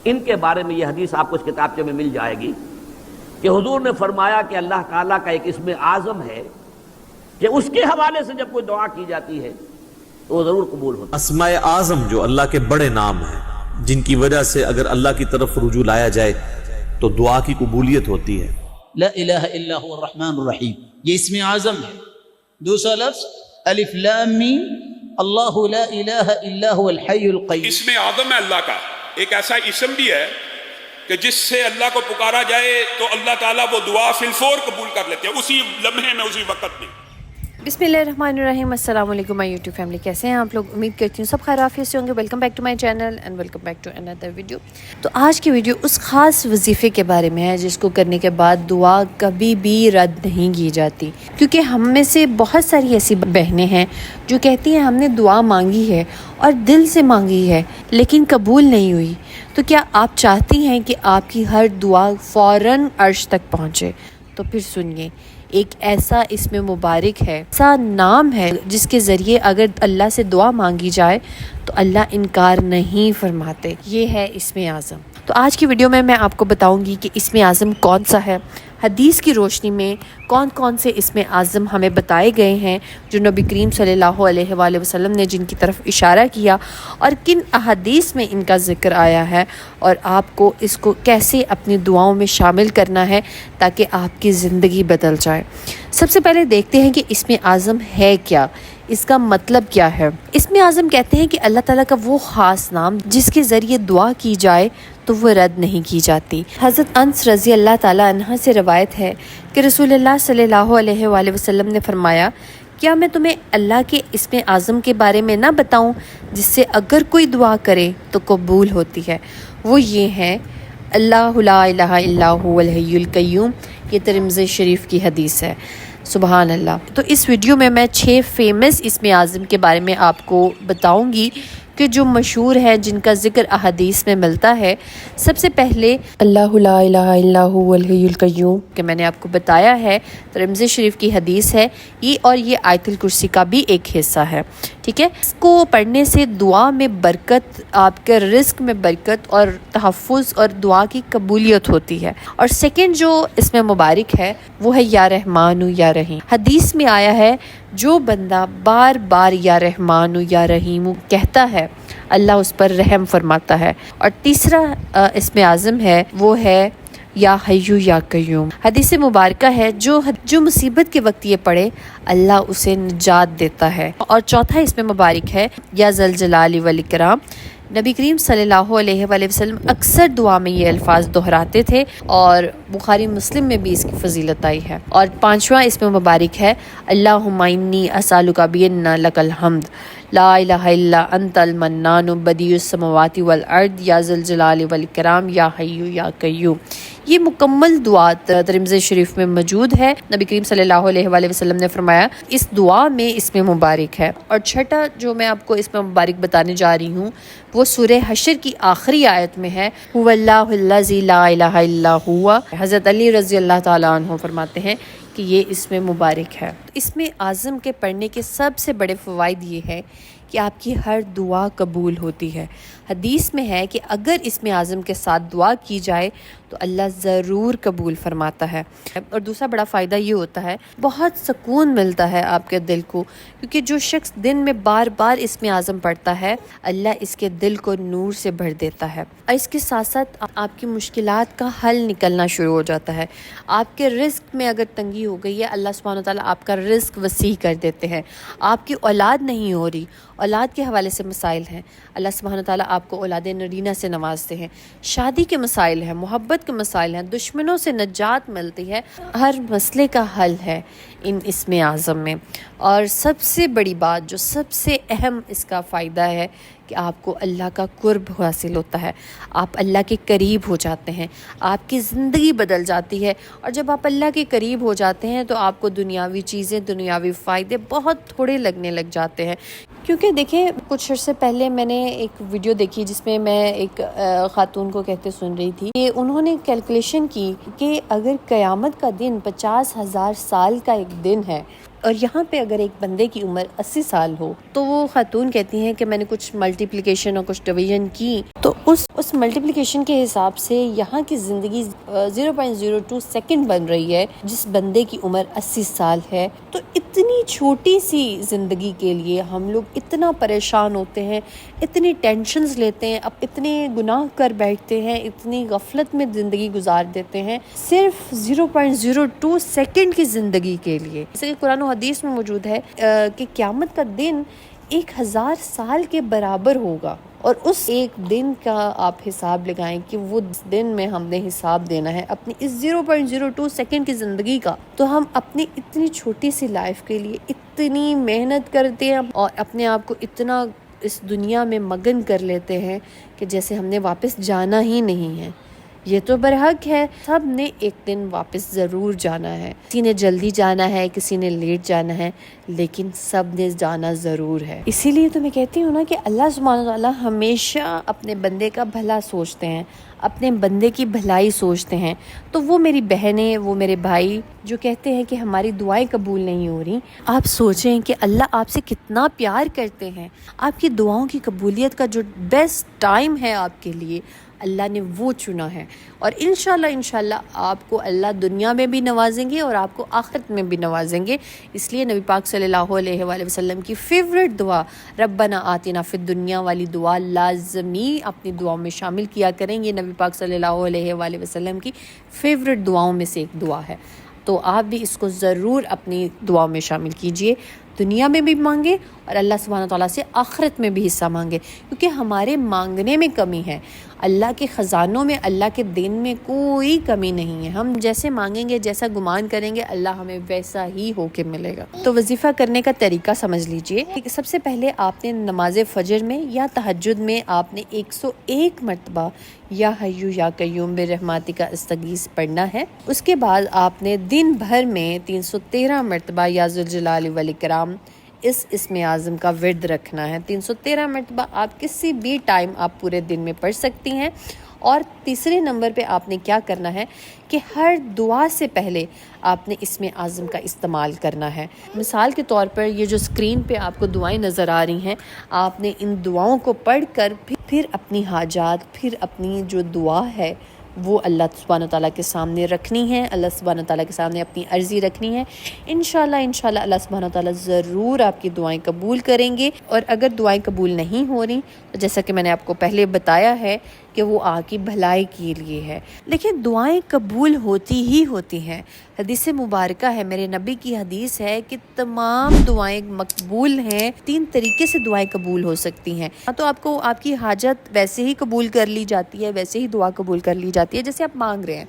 ان کے بارے میں یہ حدیث آپ کو اس کتابچے میں مل جائے گی کہ حضور نے فرمایا کہ اللہ تعالیٰ کا ایک اسم اعظم ہے کہ اس کے حوالے سے جب کوئی دعا کی جاتی ہے تو وہ ضرور قبول ہوتی ہے۔ اسماء اعظم جو اللہ کے بڑے نام ہیں، جن کی وجہ سے اگر اللہ کی طرف رجوع لایا جائے تو دعا کی قبولیت ہوتی ہے۔ لا الہ الا هو الرحمن الرحیم، یہ اسم اعظم ہے۔ دوسرا لفظ الف لام میم، اللہ لا الہ الا هو الحی القیوم۔ اسم اعظم ہے اللہ کا، ایک ایسا اسم بھی ہے کہ جس سے اللہ کو پکارا جائے تو اللہ تعالیٰ وہ دعا فی الفور قبول کر لیتے ہیں، اسی لمحے میں، اسی وقت میں۔ بسم اللہ الرحمن الرحیم۔ السلام علیکم مائی یوٹیوب فیملی، کیسے ہیں آپ لوگ؟ امید کرتی ہوں سب خیر عافیت سے ہوں گے۔ Welcome back to my channel and welcome back to اندر ویڈیو۔ تو آج کی ویڈیو اس خاص وظیفے کے بارے میں ہے جس کو کرنے کے بعد دعا کبھی بھی رد نہیں کی جاتی، کیونکہ ہم میں سے بہت ساری ایسی بہنیں ہیں جو کہتی ہیں ہم نے دعا مانگی ہے اور دل سے مانگی ہے لیکن قبول نہیں ہوئی۔ تو کیا آپ چاہتی ہیں کہ آپ کی ہر دعا فوراً عرش تک پہنچے؟ تو پھر سنیے، ایک ایسا اسم مبارک ہے، ایسا نام ہے جس کے ذریعے اگر اللہ سے دعا مانگی جائے تو اللہ انکار نہیں فرماتے۔ یہ ہے اسم اعظم۔ تو آج کی ویڈیو میں آپ کو بتاؤں گی کہ اسم اعظم کون سا ہے، حدیث کی روشنی میں کون کون سے اسم اعظم ہمیں بتائے گئے ہیں جو نبی کریم صلی اللہ علیہ وآلہ وسلم نے جن کی طرف اشارہ کیا، اور کن احادیث میں ان کا ذکر آیا ہے، اور آپ کو اس کو کیسے اپنی دعاؤں میں شامل کرنا ہے تاکہ آپ کی زندگی بدل جائے۔ سب سے پہلے دیکھتے ہیں کہ اسم اعظم ہے کیا، اس کا مطلب کیا ہے۔ اسم اعظم کہتے ہیں کہ اللہ تعالیٰ کا وہ خاص نام جس کے ذریعے دعا کی جائے تو وہ رد نہیں کی جاتی۔ حضرت انس رضی اللہ تعالیٰ عنہ سے روایت ہے کہ رسول اللہ صلی اللہ علیہ وآلہ وسلم نے فرمایا، کیا میں تمہیں اللہ کے اسم اعظم کے بارے میں نہ بتاؤں جس سے اگر کوئی دعا کرے تو قبول ہوتی ہے؟ وہ یہ ہیں، اللہ لا الہ الا هو الحی القیوم۔ یہ ترمذی شریف کی حدیث ہے۔ سبحان اللہ۔ تو اس ویڈیو میں 6 فیمس اسم اعظم کے بارے میں آپ کو بتاؤں گی کہ جو مشہور ہے، جن کا ذکر احادیث میں ملتا ہے۔ سب سے پہلے اللہ لا الہ الا هو الحی القیوم کہ میں نے آپ کو بتایا ہے، ترمذی شریف کی حدیث ہے یہ، اور یہ آیت الکرسی کا بھی ایک حصہ ہے، ٹھیک ہے۔ اس کو پڑھنے سے دعا میں برکت، آپ کے رزق میں برکت اور تحفظ اور دعا کی قبولیت ہوتی ہے۔ اور سیکنڈ جو اس میں مبارک ہے وہ ہے یا رحمان یا رحیم۔ حدیث میں آیا ہے جو بندہ بار بار یا رحمان یا رحیم کہتا ہے اللہ اس پر رحم فرماتا ہے۔ اور تیسرا اسم اعظم ہے وہ ہے یا حیو یا قیوم۔ حدیث مبارکہ ہے جو مصیبت کے وقت یہ پڑھے اللہ اسے نجات دیتا ہے۔ اور چوتھا اسم مبارک ہے یا ذل جلال والاکرام۔ نبی کریم صلی اللہ علیہ وآلہ وسلم اکثر دعا میں یہ الفاظ دہراتے تھے، اور بخاری مسلم میں بھی اس کی فضیلت آئی ہے۔ اور پانچواں اسم مبارک ہے اللہم انی اسألک بان لک الحمد لا الہ الا انت المنان بدیع السماوات والارض یا ذی الجلال والاکرام یا حی یا قیوم۔ یہ مکمل دعا ترمذی شریف میں موجود ہے۔ نبی کریم صلی اللہ علیہ وآلہ وسلم نے فرمایا اس دعا میں اسم مبارک ہے۔ اور چھٹا جو میں آپ کو اسم مبارک بتانے جا رہی ہوں وہ سورہ حشر کی آخری آیت میں ہے، هو اللہ الذی لا الہ الا هو۔ حضرت علی رضی اللہ تعالیٰ عنہ فرماتے ہیں کہ یہ اسم مبارک ہے۔ اسم اعظم کے پڑھنے کے سب سے بڑے فوائد یہ ہے کہ آپ کی ہر دعا قبول ہوتی ہے۔ حدیث میں ہے کہ اگر اسم اعظم کے ساتھ دعا کی جائے تو اللہ ضرور قبول فرماتا ہے۔ اور دوسرا بڑا فائدہ یہ ہوتا ہے، بہت سکون ملتا ہے آپ کے دل کو، کیونکہ جو شخص دن میں بار بار اسم اعظم پڑھتا ہے اللہ اس کے دل کو نور سے بھر دیتا ہے، اور اس کے ساتھ ساتھ آپ کی مشکلات کا حل نکلنا شروع ہو جاتا ہے۔ آپ کے رزق میں اگر تنگی ہو گئی ہے اللہ سبحانہ وتعالیٰ آپ کا رزق وسیع کر دیتے ہیں۔ آپ کی اولاد نہیں ہو رہی، اولاد کے حوالے سے مسائل ہیں، اللہ سبحانہ وتعالیٰ آپ کو اولاد نرینہ سے نوازتے ہیں۔ شادی کے مسائل ہیں، محبت کے مسائل ہیں، دشمنوں سے نجات ملتی ہے، ہر مسئلے کا حل ہے ان اسم اعظم میں۔ اور سب سے بڑی بات جو سب سے اہم اس کا فائدہ ہے کہ آپ کو اللہ کا قرب حاصل ہوتا ہے، آپ اللہ کے قریب ہو جاتے ہیں، آپ کی زندگی بدل جاتی ہے۔ اور جب آپ اللہ کے قریب ہو جاتے ہیں تو آپ کو دنیاوی چیزیں، دنیاوی فائدے بہت تھوڑے لگنے لگ جاتے ہیں۔ کیونکہ دیکھیں کچھ عرصے پہلے میں نے ایک ویڈیو دیکھی جس میں میں ایک خاتون کو کہتے سن رہی تھی کہ انہوں نے کیلکولیشن کی کہ اگر قیامت کا دن 50,000 سال کا ایک دن ہے اور یہاں پہ اگر ایک بندے کی عمر 80 سال ہو تو وہ خاتون کہتی ہیں کہ میں نے کچھ ملٹیپلیکیشن اور کچھ ڈویژن کی، تو اس ملٹیپلیکیشن کے حساب سے یہاں کی زندگی 0.02 سیکنڈ بن رہی ہے جس بندے کی عمر 80 سال ہے۔ تو اتنی چھوٹی سی زندگی کے لیے ہم لوگ اتنا پریشان ہوتے ہیں، اتنی ٹینشنز لیتے ہیں، اب اتنے گناہ کر بیٹھتے ہیں، اتنی غفلت میں زندگی گزار دیتے ہیں صرف 0.02 سیکنڈ کی زندگی کے لیے۔ جیسے کہ قرآن و حدیث میں موجود ہے کہ قیامت کا دن 1000 سال کے برابر ہوگا، اور اس ایک دن کا آپ حساب لگائیں کہ وہ دن میں ہم نے حساب دینا ہے اپنی اس 0.02 سیکنڈ کی زندگی کا، تو ہم اپنی اتنی چھوٹی سی لائف کے لیے اتنی محنت کرتے ہیں اور اپنے آپ کو اتنا اس دنیا میں مگن کر لیتے ہیں کہ جیسے ہم نے واپس جانا ہی نہیں ہے۔ یہ تو برحق ہے، سب نے ایک دن واپس ضرور جانا ہے، کسی نے جلدی جانا ہے، کسی نے لیٹ جانا ہے، لیکن سب نے جانا ضرور ہے۔ اسی لیے تو میں کہتی ہوں نا کہ اللہ سبحانہ وتعالیٰ ہمیشہ اپنے بندے کا بھلا سوچتے ہیں، اپنے بندے کی بھلائی سوچتے ہیں۔ تو وہ میری بہنیں، وہ میرے بھائی جو کہتے ہیں کہ ہماری دعائیں قبول نہیں ہو رہی، آپ سوچیں کہ اللہ آپ سے کتنا پیار کرتے ہیں۔ آپ کی دعاؤں کی قبولیت کا جو بیسٹ ٹائم ہے آپ کے لیے، اللہ نے وہ چنا ہے، اور انشاءاللہ آپ کو اللہ دنیا میں بھی نوازیں گے اور آپ کو آخرت میں بھی نوازیں گے۔ اس لیے نبی پاک صلی اللہ علیہ وآلہ وسلم کی فیوریٹ دعا ربنا آتنا فی الدنیا والی دعا لازمی اپنی دعاؤں میں شامل کیا کریں۔ یہ نبی پاک صلی اللہ علیہ وآلہ وسلم کی فیوریٹ دعاؤں میں سے ایک دعا ہے، تو آپ بھی اس کو ضرور اپنی دعاؤں میں شامل کیجئے۔ دنیا میں بھی مانگے اور اللہ سبحانہ تعالیٰ سے آخرت میں بھی حصہ مانگے، کیونکہ ہمارے مانگنے میں کمی ہے، اللہ کے خزانوں میں، اللہ کے دین میں کوئی کمی نہیں ہے۔ ہم جیسے مانگیں گے، جیسا گمان کریں گے، اللہ ہمیں ویسا ہی ہو کے ملے گا۔ تو وظیفہ کرنے کا طریقہ سمجھ لیجئے۔ سب سے پہلے آپ نے نماز فجر میں یا تہجد میں آپ نے 101 مرتبہ یا حیو یا قیوم برحمتک استغیث پڑھنا ہے۔ اس کے بعد آپ نے دن بھر میں 313 مرتبہ یا ذوالجلال والاکرام اس اسم اعظم کا ورد رکھنا ہے۔ 313 مرتبہ آپ کسی بھی ٹائم آپ پورے دن میں پڑھ سکتی ہیں۔ اور تیسرے نمبر پہ آپ نے کیا کرنا ہے کہ ہر دعا سے پہلے آپ نے اسم اعظم کا استعمال کرنا ہے۔ مثال کے طور پر یہ جو اسکرین پہ آپ کو دعائیں نظر آ رہی ہیں، آپ نے ان دعاؤں کو پڑھ کر پھر اپنی حاجات، پھر اپنی جو دعا ہے وہ اللہ سبحانہ تعالیٰ کے سامنے رکھنی ہے، اللہ سبحانہ تعالیٰ کے سامنے اپنی عرضی رکھنی ہے۔ انشاءاللہ اللہ سبحانہ تعالیٰ ضرور آپ کی دعائیں قبول کریں گے۔ اور اگر دعائیں قبول نہیں ہو رہی تو جیسا کہ میں نے آپ کو پہلے بتایا ہے کہ وہ آپ کی بھلائی کے لیے ہے، لیکن دعائیں قبول ہوتی ہی ہوتی ہیں۔ حدیث مبارکہ ہے، میرے نبی کی حدیث ہے کہ تمام دعائیں مقبول ہیں، 3 طریقے سے دعائیں قبول ہو سکتی ہیں۔ تو آپ کو آپ کی حاجت ویسے ہی قبول کر لی جاتی ہے، ویسے ہی دعا قبول کر لی جاتی ہے جیسے آپ مانگ رہے ہیں،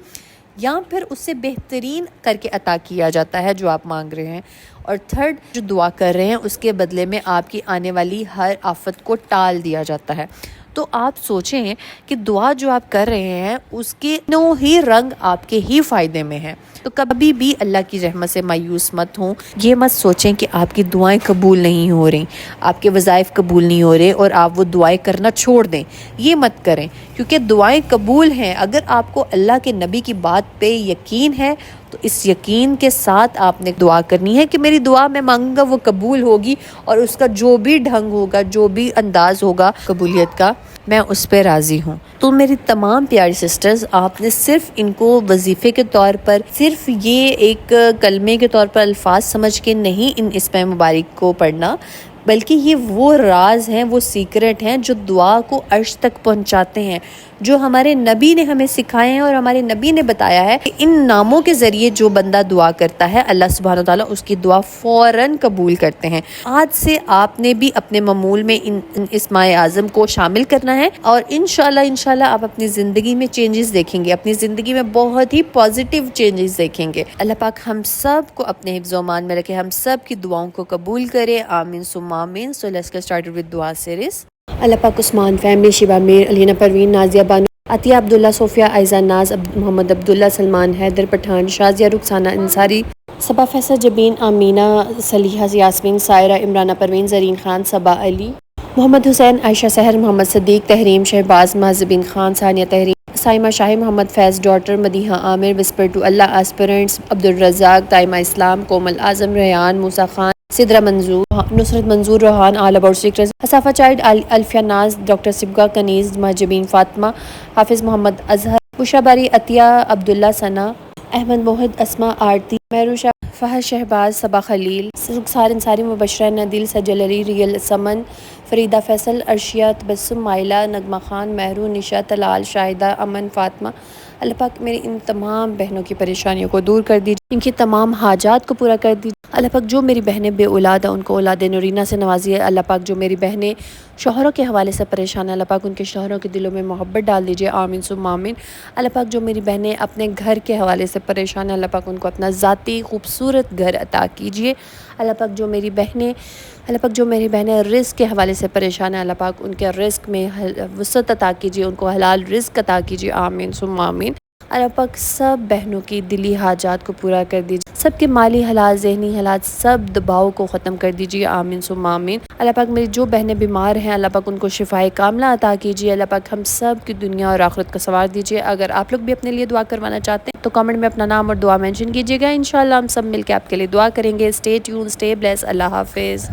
یا پھر اس سے بہترین کر کے عطا کیا جاتا ہے جو آپ مانگ رہے ہیں۔ اور تھرڈ، جو دعا کر رہے ہیں اس کے بدلے میں آپ کی آنے والی ہر آفت کو ٹال دیا جاتا ہے۔ تو آپ سوچیں کہ دعا جو آپ کر رہے ہیں اس کے نو ہی رنگ آپ کے ہی فائدے میں ہیں۔ تو کبھی بھی اللہ کی رحمت سے مایوس مت ہوں، یہ مت سوچیں کہ آپ کی دعائیں قبول نہیں ہو رہی، آپ کے وظائف قبول نہیں ہو رہے اور آپ وہ دعائیں کرنا چھوڑ دیں، یہ مت کریں، کیونکہ دعائیں قبول ہیں۔ اگر آپ کو اللہ کے نبی کی بات پہ یقین ہے تو اس یقین کے ساتھ آپ نے دعا کرنی ہے کہ میری دعا میں مانگوں گا وہ قبول ہوگی، اور اس کا جو بھی ڈھنگ ہوگا، جو بھی انداز ہوگا قبولیت کا، میں اس پہ راضی ہوں۔ تو میری تمام پیاری سسٹرز، آپ نے صرف ان کو وظیفے کے طور پر، صرف یہ ایک کلمے کے طور پر الفاظ سمجھ کے نہیں ان اسم مبارک کو پڑھنا، بلکہ یہ وہ راز ہیں، وہ سیکرٹ ہیں جو دعا کو عرش تک پہنچاتے ہیں، جو ہمارے نبی نے ہمیں سکھائے ہیں، اور ہمارے نبی نے بتایا ہے کہ ان ناموں کے ذریعے جو بندہ دعا کرتا ہے اللہ سبحانہ تعالیٰ اس کی دعا فوراً قبول کرتے ہیں۔ آج سے آپ نے بھی اپنے معمول میں ان اسماء اعظم کو شامل کرنا ہے، اور انشاءاللہ آپ اپنی زندگی میں چینجز دیکھیں گے، اپنی زندگی میں بہت ہی پازیٹیو چینجز دیکھیں گے۔ اللہ پاک ہم سب کو اپنے حفظ و امان میں رکھے، ہم سب کی دعاؤں کو قبول کرے، آمین ثم آمین۔ So let's get started with dua series. اللہ پاک عثمان فیملی، شیبہ میر، علینا پروین، نازیہ بانو، عطیہ عبداللہ، صوفیہ، عائزہ ناز، محمد عبداللہ، سلمان حیدر پٹھان، شازیہ رخسانہ انصاری، صبا فیصل، جبین، آمینہ، صلیحہ، یاسمین، سائرہ، عمرانہ پروین، زرین خان، صبا علی، محمد حسین، عائشہ سحر، محمد صدیق، تحریم، شہباز، مہذبین خان، ثانیہ Tehreem, Saima Shahi Muhammad Faiz daughter Madiha Amir whisper to Allah aspirants Abdulrazzaq Taima Islam Komal Azam Rehan Musa Khan Sidra Manzoor Nusrat Manzoor Rohan all about seekers حسافہ چائلڈ الفیہ ناز ڈاکٹر سبگا کنیز مہجبین فاطمہ حافظ محمد اظہر بشرا باری عطیہ عبداللہ ثنا احمد موحد اسما آرتی مہروشہ فہد شہباز صبا خلیل رخسار انصاری مبشرہ ندیل سجل علی ریل سمن فریدہ فیصل عرشیہ تبسم مائلہ نغمہ خان مہرو نشا طلال شاہدہ امن فاطمہ اللہ پاک میری ان تمام بہنوں کی پریشانیوں کو دور کر دیجیے، ان کی تمام حاجات کو پورا کر دیجیے۔ اللہ پاک جو میری بہنیں بے اولاد ہیں ان کو اولاد نورینہ سے نوازیے۔ اللہ پاک جو میری بہنیں شوہروں کے حوالے سے پریشان ہیں اللہ پاک ان کے شوہروں کے دلوں میں محبت ڈال دیجیے، آمین ثم آمین۔ اللہ پاک جو میری بہنیں اپنے گھر کے حوالے سے پریشان ہیں اللہ پاک ان کو اپنا ذاتی خوبصورت گھر عطا کیجیے۔ اللہ پاک جو میری بہنیں رزق کے حوالے سے پریشان ہیں اللہ پاک ان کے رزق میں وسعت عطا کیجیے، ان کو حلال رزق عطا کیجیے، آمین ثم آمین۔ اللہ پاک سب بہنوں کی دلی حاجات کو پورا کر دیجیے، سب کے مالی حالات ذہنی حالات سب دباؤ کو ختم کر دیجیے، آمین ثم آمین۔ اللہ پاک میری جو بہنیں بیمار ہیں اللہ پاک ان کو شفائے کاملہ عطا کیجیے، اللہ پاک ہم سب کی دنیا اور آخرت کا سنوار دیجیے۔ اگر آپ لوگ بھی اپنے لیے دعا کروانا چاہتے ہیں تو کمنٹ میں اپنا نام اور دعا مینشن کیجیے گا، انشاءاللہ ہم سب مل کے آپ کے لیے دعا کریں گے۔ اسٹے ٹیون، اسٹے بلیس، اللہ حافظ۔